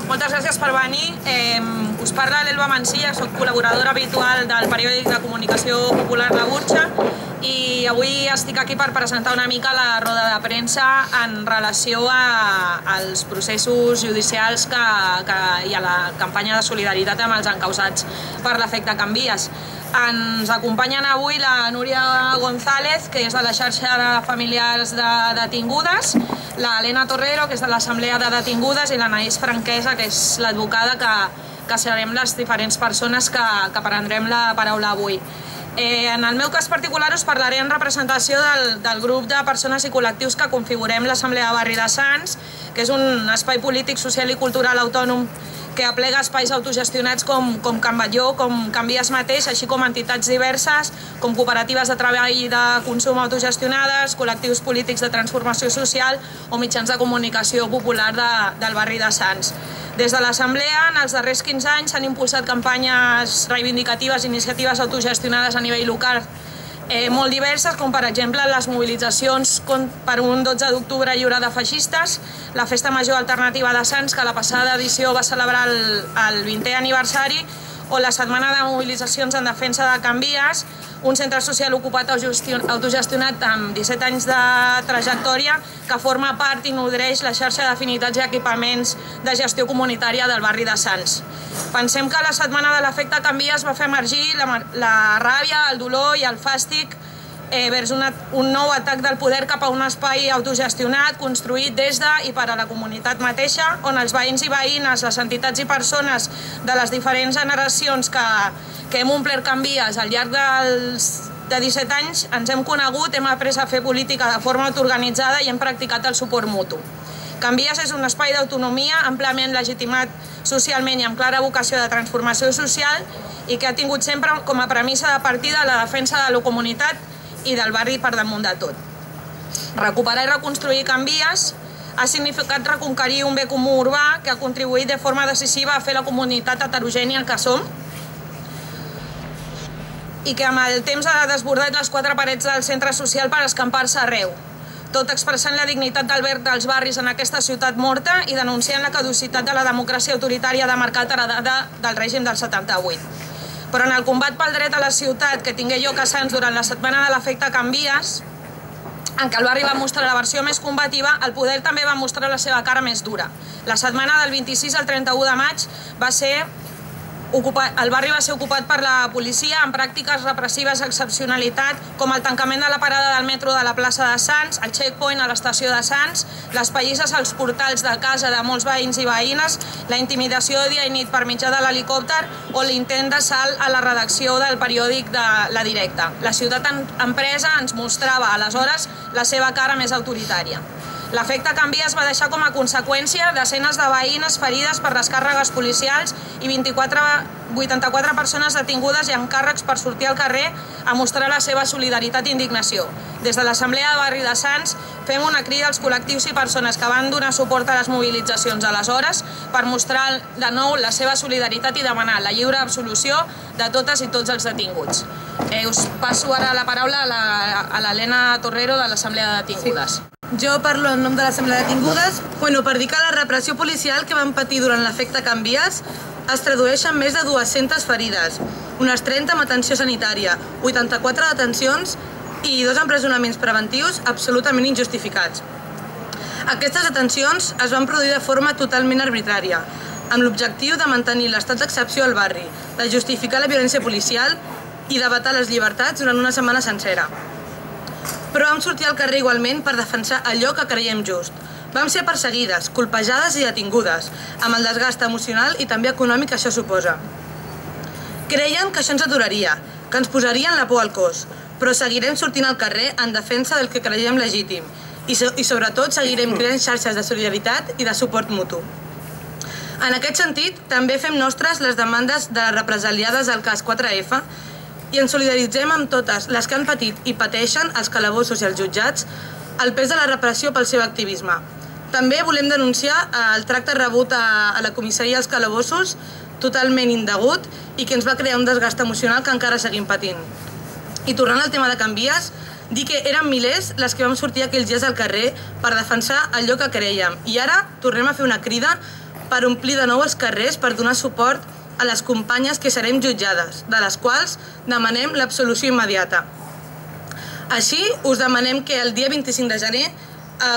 Moltes gràcies per venir. Us parla l'Elba Mancilla, soc col·laboradora habitual del periòdic de comunicació popular La Burxa i avui estic aquí per presentar una mica la roda de premsa en relació als processos judicials i a la campanya de solidaritat amb els encausats per l'efecte Can Vies. Ens acompanyen avui la Núria González, que és de la xarxa de familiars de detingudes, la Elena Torrero, que és de l'Assemblea de Detingudes, i l'Anaïs Franquesa, que és l'advocada que serem les diferents persones que prendrem la paraula avui. En el meu cas particular us parlaré en representació del grup de persones i col·lectius que configurem l'Assemblea de Barri de Sants, que és un espai polític, social i cultural autònom que aplega espais autogestionats com Can Batlló, com Can Vies mateix, així com entitats diverses, com cooperatives de treball i de consum autogestionades, col·lectius polítics de transformació social o mitjans de comunicació popular del barri de Sants. Des de l'Assemblea, en els darrers 15 anys, s'han impulsat campanyes reivindicatives, iniciatives autogestionades a nivell local molt diverses, com per exemple les mobilitzacions per un 12 d'octubre lliure de feixistes, la Festa Major Alternativa de Sants, que a la passada edició va celebrar el 20è aniversari, o la Setmana de Mobilitzacions en Defensa de Can Vies, un centre social ocupat autogestionat amb 17 anys de trajectòria que forma part i nodreix la xarxa d'afinitats i equipaments de gestió comunitària del barri de Sants. Pensem que la Setmana de l'efecte Can Vies va fer emergir la ràbia, el dolor i el fàstic vers un nou atac del poder cap a un espai autogestionat, construït des de i per a la comunitat mateixa, on els veïns i veïnes, les entitats i persones de les diferents generacions que hem omplert Can Vies al llarg de 17 anys ens hem conegut, hem après a fer política de forma autoorganitzada i hem practicat el suport mutu. Can Vies és un espai d'autonomia àmpliament legitimat socialment i amb clara vocació de transformació social i que ha tingut sempre com a premissa de partida la defensa de la comunitat i del barri per damunt de tot. Recuperar i reconstruir Can Vies ha significat reconquerir un bé comú urbà que ha contribuït de forma decisiva a fer la comunitat heterogènia que som i que amb el temps ha desbordat les 4 parets del centre social per escampar-se arreu, tot expressant la dignitat d'alberg dels barris en aquesta ciutat morta i denunciant la caducitat de la democràcia autoritària de mercat heredada del règim del 78. Però en el combat pel dret a la ciutat que tingué lloc a Sants durant la Setmana de l'efecte Can Vies, en què el barri va mostrar la versió més combativa, el poder també va mostrar la seva cara més dura. La setmana del 26 al 31 de maig el barri va ser ocupat per la policia amb pràctiques repressives d'excepcionalitat, com el tancament de la parada del metro de la plaça de Sants, el checkpoint a l'estació de Sants, les pallisses als portals de casa de molts veïns i veïnes, la intimidació dia i nit per mitjà de l'helicòpter o l'intent d'assalt a la redacció del periòdic de La Directa. La ciutat empresa ens mostrava aleshores la seva cara més autoritària. L'efecte Can Vies va deixar com a conseqüència desenes de veïnes ferides per les càrregues policials i 84 persones detingudes i amb càrrecs per sortir al carrer a mostrar la seva solidaritat i indignació. Des de l'Assemblea de Barri de Sants fem una crida als col·lectius i persones que van donar suport a les mobilitzacions aleshores per mostrar de nou la seva solidaritat i demanar la lliure absolució de totes i tots els detinguts. Us passo ara la paraula a l'Elena Torrero de l'Assemblea de Detingudes. Jo parlo en nom de l'Assemblea de Detingudes per dir que la repressió policial que van patir durant l'efecte Can Vies es tradueix en més de 200 ferides, unes 30 amb atenció sanitària, 84 detencions i 2 empresonaments preventius absolutament injustificats. Aquestes detencions es van produir de forma totalment arbitrària, amb l'objectiu de mantenir l'estat d'excepció al barri, de justificar la violència policial i de vetar les llibertats durant una setmana sencera. Però vam sortir al carrer igualment per defensar allò que creiem just. Vam ser perseguides, colpejades i detingudes, amb el desgast emocional i també econòmic que això suposa. Creien que això ens aturaria, que ens posarien la por al cos, però seguirem sortint al carrer en defensa del que creiem legítim i sobretot seguirem creant xarxes de solidaritat i de suport mutu. En aquest sentit, també fem nostres les demandes de les represaliades del cas 4F i ens solidaritzem amb totes les que han patit i pateixen els calabossos i els jutjats el pes de la repressió pel seu activisme. També volem denunciar el tracte rebut a la comissaria dels calabossos, totalment indegut i que ens va crear un desgast emocional que encara seguim patint. I tornant al tema de Can Vies, dir que eren milers les que vam sortir aquells dies al carrer per defensar allò que creiem. I ara tornem a fer una crida per omplir de nou els carrers per donar suport a les companyes que serem jutjades, de les quals demanem l'absolució immediata. Així, us demanem que el dia 25 de gener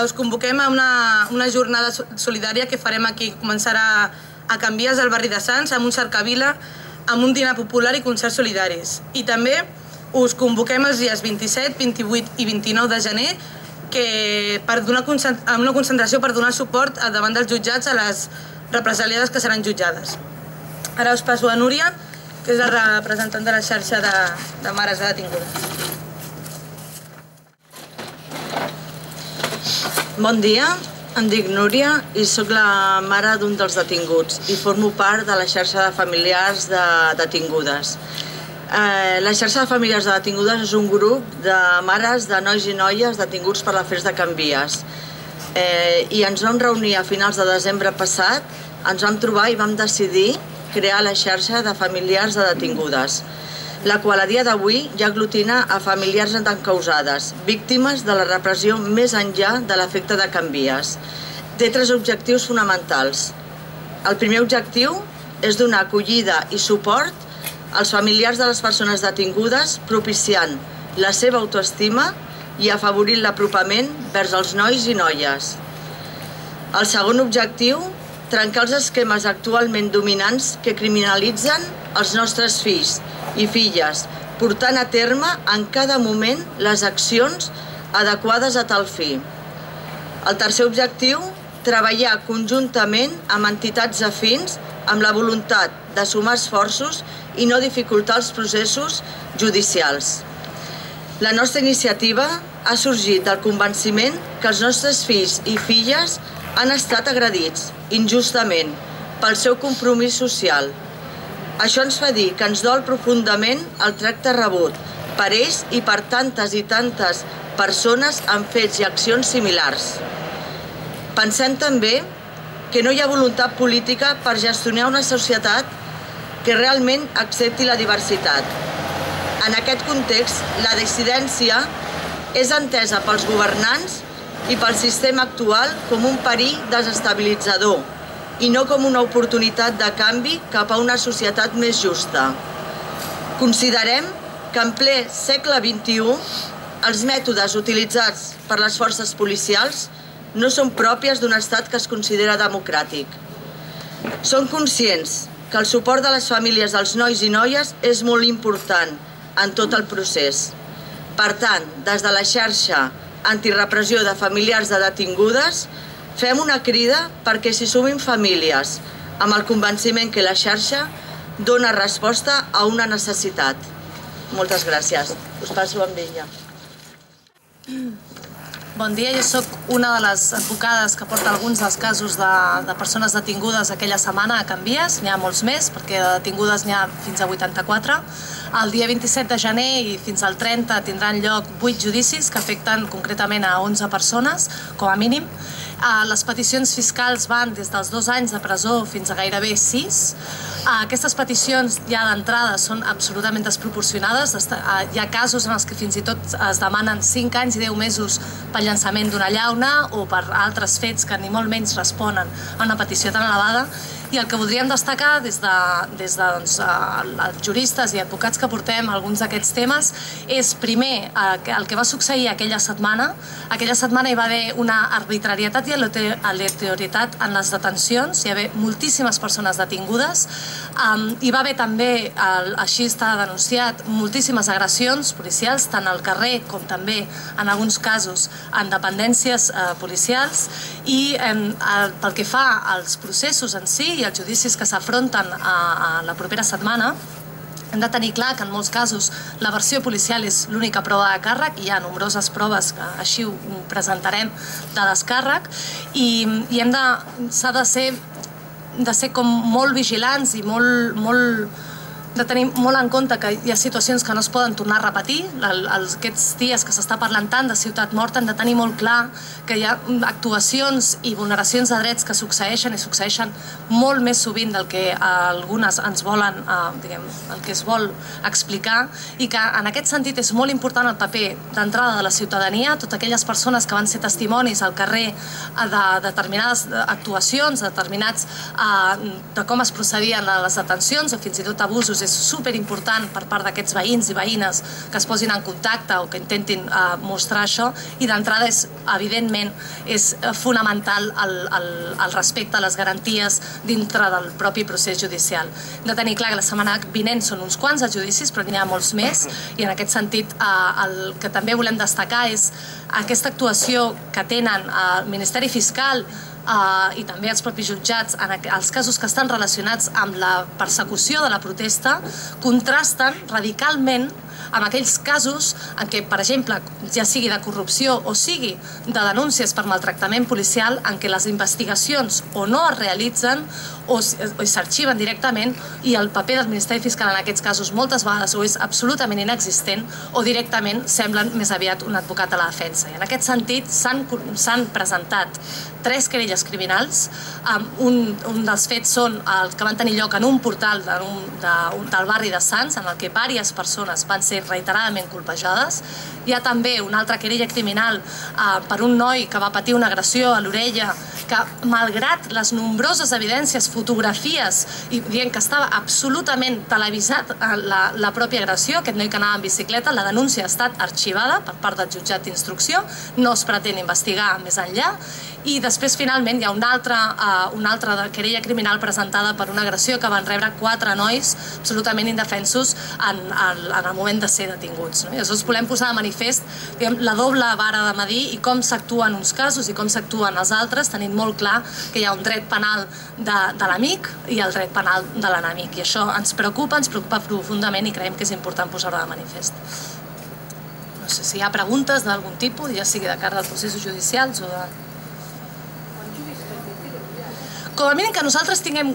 us convoquem a una jornada solidària que farem aquí. Començarà a Can Vies, al barri de Sants, amb un cercavila, amb un dinar popular i concerts solidaris. I també us convoquem els dies 27, 28 i 29 de gener amb una concentració per donar suport davant dels jutjats a les represaliades que seran jutjades. Ara us passo a Núria, que és la representant de la xarxa de mares de detingudes. Bon dia, em dic Núria i sóc la mare d'un dels detinguts i formo part de la xarxa de familiars de detingudes. La xarxa de familiars de detingudes és un grup de mares de nois i noies detinguts per l'afers de Can Vies. I ens vam reunir a finals de desembre passat, ens vam trobar i vam decidir crear la xarxa de familiars de detingudes, la qual a dia d'avui ja aglutina a familiars encausades, víctimes de la repressió més enllà de l'efecte de Can Vies. Té 3 objectius fonamentals. El primer objectiu és donar acollida i suport als familiars de les persones detingudes, propiciant la seva autoestima i afavorint l'apropament vers els nois i noies. El segon objectiu, trencar els esquemes actualment dominants que criminalitzen els nostres fills i filles, portant a terme en cada moment les accions adequades a tal fi. El tercer objectiu, treballar conjuntament amb entitats afins amb la voluntat de sumar esforços i no dificultar els processos judicials. La nostra iniciativa ha sorgit del convenciment que els nostres fills i filles han estat agredits injustament pel seu compromís social. Això ens fa dir que ens dol profundament el tracte rebut per ells i per tantes i tantes persones amb fets i accions similars. Pensem també que no hi ha voluntat política per gestionar una societat que realment accepti la diversitat. En aquest context, la dissidència és entesa pels governants i pel sistema actual com un perill desestabilitzador i no com una oportunitat de canvi cap a una societat més justa. Considerem que en ple segle XXI els mètodes utilitzats per les forces policials no són pròpies d'un estat que es considera democràtic. Som conscients que el suport de les famílies dels nois i noies és molt important en tot el procés. Per tant, des de la xarxa antirepressió de familiars de detingudes, fem una crida perquè s'hi sumin famílies, amb el convenciment que la xarxa dona resposta a una necessitat. Moltes gràcies. Us passo amb ella. Bon dia, jo soc una de les advocades que porta alguns dels casos de persones detingudes aquella setmana a Can Vies. N'hi ha molts més, perquè de detingudes n'hi ha fins a 84. El dia 27 de gener i fins al 30 tindran lloc 8 judicis que afecten concretament a 11 persones, com a mínim. Les peticions fiscals van des dels 2 anys de presó fins a gairebé 6. Aquestes peticions ja d'entrada són absolutament desproporcionades. Hi ha casos en els que fins i tot es demanen 5 anys i 10 mesos pel llançament d'una llauna o per altres fets que ni molt menys responen a una petició tan elevada. I el que voldríem destacar des de els juristes i advocats que portem alguns d'aquests temes és, primer, el que va succeir aquella setmana. Aquella setmana hi va haver una arbitrarietat i aleatorietat en les detencions. Hi va haver moltíssimes persones detingudes. Hi va haver també, així està denunciat, moltíssimes agressions policials, tant al carrer com també, en alguns casos, en dependències policials. I pel que fa als processos en si i els judicis que s'afronten a la propera setmana, hem de tenir clar que en molts casos la versió policial és l'única prova de càrrec, hi ha nombroses proves que així ho presentarem de descàrrec, i s'ha de ser com molt vigilants i molt de tenir molt en compte que hi ha situacions que no es poden tornar a repetir. Aquests dies que s'està parlant tant de ciutat morta hem de tenir molt clar que hi ha actuacions i vulneracions de drets que succeeixen i succeeixen molt més sovint del que algunes ens volen, diguem, el que es vol explicar, i que en aquest sentit és molt important el paper d'entrada de la ciutadania, totes aquelles persones que van ser testimonis al carrer de determinades actuacions, determinats de com es procedien a les detencions o fins i tot abusos. És superimportant per part d'aquests veïns i veïnes que es posin en contacte o que intentin mostrar això, i d'entrada evidentment és fonamental el respecte a les garanties dintre del propi procés judicial. Hem de tenir clar que la setmana vinent són uns quants els judicis, però n'hi ha molts més, i en aquest sentit el que també volem destacar és aquesta actuació que tenen el Ministeri Fiscal i també els propis jutjats en els casos que estan relacionats amb la persecució de la protesta, contrasten radicalment amb aquells casos en què, per exemple, ja sigui de corrupció o sigui de denúncies per maltractament policial, en què les investigacions o no es realitzen o s'arxiven directament, i el paper del Ministeri Fiscal en aquests casos moltes vegades o és absolutament inexistent o directament semblen més aviat un advocat a la defensa. I en aquest sentit s'han presentat 3 querelles criminals. Un dels fets són els que van tenir lloc en un portal del barri de Sants, en el que diverses persones van ser reiteradament colpejades. Hi ha també una altra querella criminal per un noi que va patir una agressió a l'orella, que malgrat les nombroses evidències, fotografies, i dient que estava absolutament televisat la pròpia agressió, aquest noi que anava en bicicleta, la denúncia ha estat arxivada per part del jutjat d'instrucció, no es pretén investigar més enllà. I després, finalment, hi ha una altra querella criminal presentada per una agressió que van rebre 4 nois absolutament indefensos en el moment de ser detinguts. I aleshores volem posar de manifest la doble vara de medir i com s'actua en uns casos i com s'actua en els altres, tenint molt clar que hi ha un dret penal de l'amic i el dret penal de l'enemic. I això ens preocupa profundament i creiem que és important posar-ho de manifest. No sé si hi ha preguntes d'algun tipus, ja sigui de cara als processos judicials o de... Com a mínim que nosaltres tinguem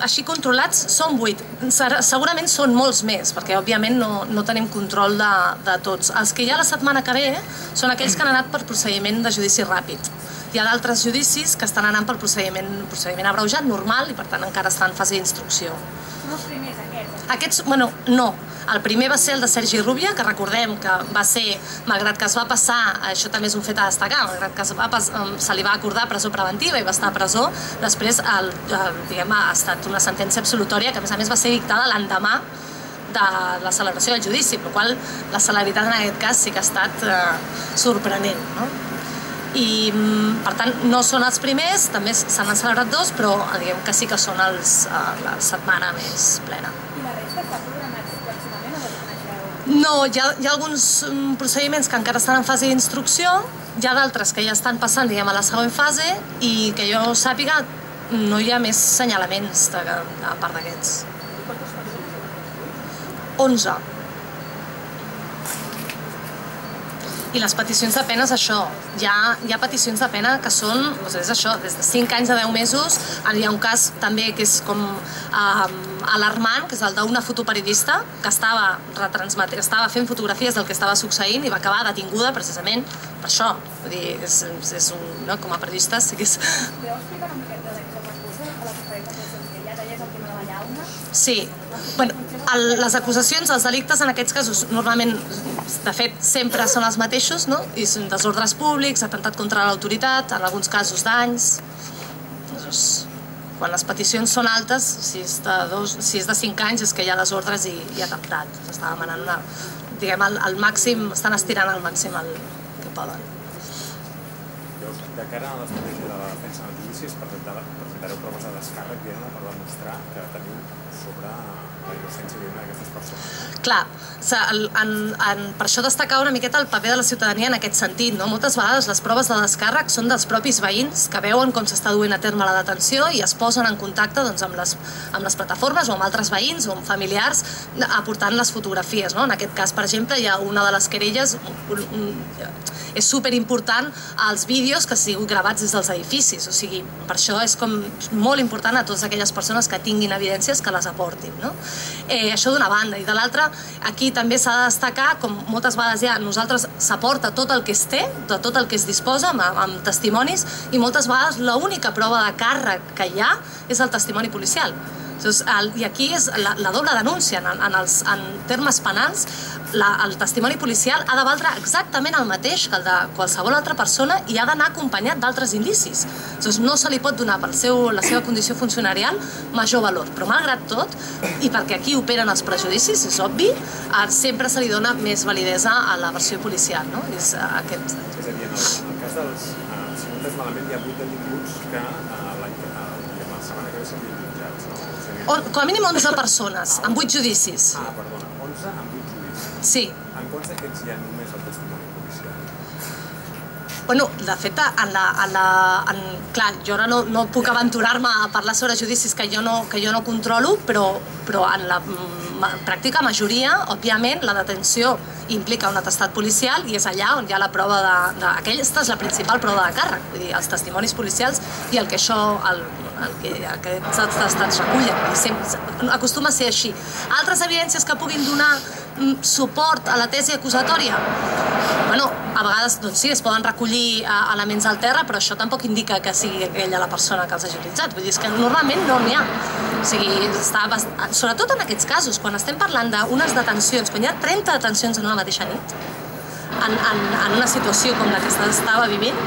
així controlats són 8. Segurament són molts més, perquè òbviament no tenim control de tots. Els que hi ha la setmana que ve són aquells que han anat per procediment de judici ràpid. Hi ha d'altres judicis que estan anant per procediment abreujat, normal, i per tant encara estan en fase d'instrucció. Són els primers aquests? Aquests, bueno, no. El primer va ser el de Sergi Rubia, que recordem que va ser, malgrat que es va passar, això també és un fet a destacar, malgrat que se li va acordar presó preventiva i va estar a presó, després ha estat una sentència absolutòria que a més va ser dictada l'endemà de la celebració del judici, per la qual la celeritat en aquest cas sí que ha estat sorprenent. I per tant no són els primers, també se n'han celebrat 2, però diguem que sí que són la setmana més plena. I la resta està programat pròximament o desconeixeu? No, hi ha alguns procediments que encara estan en fase d'instrucció, hi ha d'altres que ja estan passant, diguem, a la següent fase, i que jo sàpiga no hi ha més senyalaments a part d'aquests. 11. I les peticions de pena és això. Hi ha peticions de pena que són, és això, des de 5 anys a 10 mesos. Hi ha un cas també que és com alarmant, que és el d'una fotoperiodista que estava fent fotografies del que estava succeint i va acabar detinguda precisament per això. Vull dir, com a periodista sí que és... Podeu explicar una miqueta de com acusa a les diferents acusacions que hi ha? Deies el tema de la llauna? Sí. Les acusacions, els delictes en aquests casos normalment, de fet, sempre són els mateixos, no? I són desordres públics, atemptat contra l'autoritat, en alguns casos danys. Quan les peticions són altes, si és de 5 anys és que hi ha desordres i atemptat. S'està demanant diguem, el màxim, estan estirant al màxim el que poden. Llavors, de cara a l'estratègia de la defensa del judici, presentareu proves de descàrrec per demostrar que teniu sobre la innocència d'aquestes persones. Clar, per això destacar una miqueta el paper de la ciutadania en aquest sentit. Moltes vegades les proves de descàrrec són dels propis veïns que veuen com s'està duent a terme la detenció i es posen en contacte amb les plataformes o amb altres veïns o amb familiars aportant les fotografies. En aquest cas, per exemple, hi ha una de les querelles, és superimportant els vídeos que siguin gravats des dels edificis, o sigui, per això és com molt important a totes aquelles persones que tinguin evidències que les aportin. Això d'una banda. I de l'altra, aquí també s'ha de destacar, com moltes vegades ja nosaltres s'aporta tot el que es té, de tot el que es disposa, amb testimonis, i moltes vegades l'única prova de càrrec que hi ha és el testimoni policial. I aquí és la doble denúncia. En termes penals, el testimoni policial ha de valdre exactament el mateix que el de qualsevol altra persona i ha d'anar acompanyat d'altres indicis. No se li pot donar per la seva condició funcionarial major valor. Però malgrat tot, i perquè aquí operen els prejudicis, és obvi, sempre se li dona més validesa a la versió policial. És a dir, en el cas dels, si no entès malament, hi ha 8 detinguts que la setmana que ve serien jutjats, no? Com a mínim 11 persones, amb 8 judicis. Perdona, 11 amb 8 judicis. Sí. En quants d'aquests hi ha només el testimoni policial? Bueno, de fet, clar, jo ara no puc aventurar-me a parlar sobre judicis que jo no controlo, però en la pràctica majoria, òbviament, la detenció implica un atestat policial i és allà on hi ha la prova aquesta és la principal prova de càrrec, vull dir, els testimonis policials i el que aquests atestats recullen. Acostuma a ser així. Altres evidències que puguin donar suport a la tesi acusatòria? Bueno, a vegades sí, es poden recollir elements al terra, però això tampoc indica que sigui aquella la persona que els hagi utilitzat. Vull dir, és que normalment no n'hi ha. O sigui, sobretot en aquests casos, quan estem parlant d'unes detencions, quan hi ha 30 detencions en una mateixa nit, en una situació com la que estava vivint,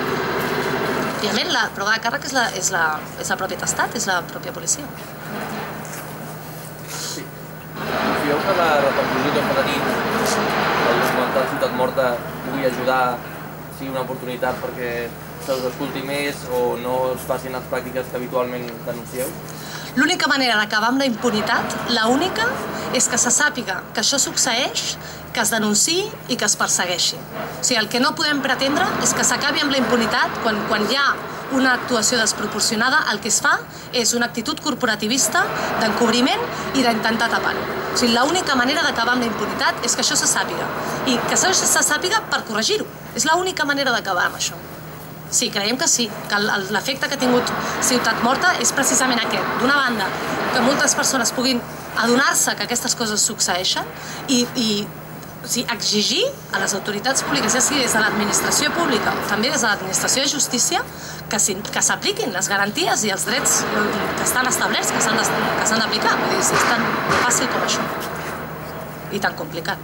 òbviament la prova de càrrec és la pròpia atestat, és la pròpia policia. Sí. Considereu que la repercussió que fa tenir el documental Ciutat Morta pugui ajudar, sigui una oportunitat perquè se us escolti més o no es facin les pràctiques que habitualment denuncieu? L'única manera d'acabar amb la impunitat, l'única, és que se sàpiga que això succeeix, que es denunciï i que es persegueixi. O sigui, el que no podem pretendre és que s'acabi amb la impunitat quan hi ha una actuació desproporcionada, el que es fa és una actitud corporativista d'encobriment i d'intentar tapar-ho. O sigui, l'única manera d'acabar amb la impunitat és que això se sàpiga. I que això se sàpiga per corregir-ho. És l'única manera d'acabar amb això. Sí, creiem que sí, que l'efecte que ha tingut Ciutat Morta és precisament aquest. D'una banda, que moltes persones puguin adonar-se que aquestes coses succeeixen i exigir a les autoritats públiques, ja sigui des de l'administració pública o també des de l'administració de justícia, que s'apliquin les garanties i els drets que estan establerts, que s'han d'aplicar. És tan fàcil com això. I tan complicat.